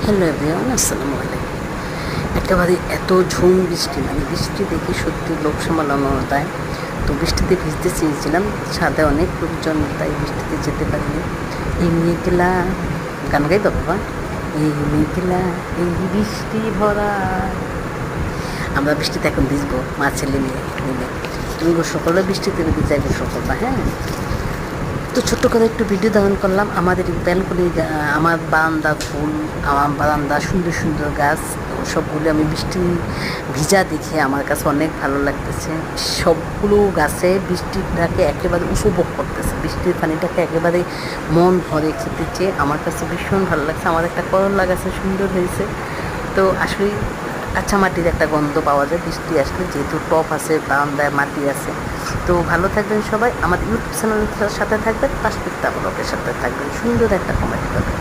Hello everyone, আসসালামু আলাইকুম। একেবারে এত ঝুম বৃষ্টি, মানে বৃষ্টি দেখে সত্যি লোক সামলানো দেয়। তো বৃষ্টিতে ভিজতে চেয়েছিলাম, ছাদে অনেক লোকজন, তাই বৃষ্টিতে যেতে পারিনি। এই মেঘলা গান গাইতো বাবা, এই মেঘলা এই বৃষ্টি ভরা। আমরা বৃষ্টিতে এখন ভিজবো, মা ছেলে মিলে। তুমি গোসল করলে বৃষ্টিতে ভিজাই গোসল করবা, হ্যাঁ। তো ছোট্ট করে একটু ভিডিও ধারণ করলাম। আমাদের ব্যালকনি, আমার বারান্দা ফুল, আমার বারান্দা সুন্দর সুন্দর গাছ, সবগুলো আমি বৃষ্টি ভিজা দেখে আমার কাছে অনেক ভালো লাগতেছে। সবগুলো গাছে বৃষ্টিটাকে একেবারে উপভোগ করতেছে, বৃষ্টির পানিটাকে একেবারে মন ভরে খেতেছে। আমার কাছে ভীষণ ভালো লাগছে। আমার একটা করলা গাছে সুন্দর হয়েছে। তো আসলে কাঁচা মাটির একটা গন্ধ পাওয়া যায় বৃষ্টি আসলে, যেহেতু টপ আছে, বারান্দায় মাটি আছে। তো ভালো থাকবেন সবাই, আমাদের ইউটিউব চ্যানেলের সাথে থাকবেন, পাশবিকতা ব্লগের সাথে থাকবেন। সুন্দর একটা কমেন্ট করবেন।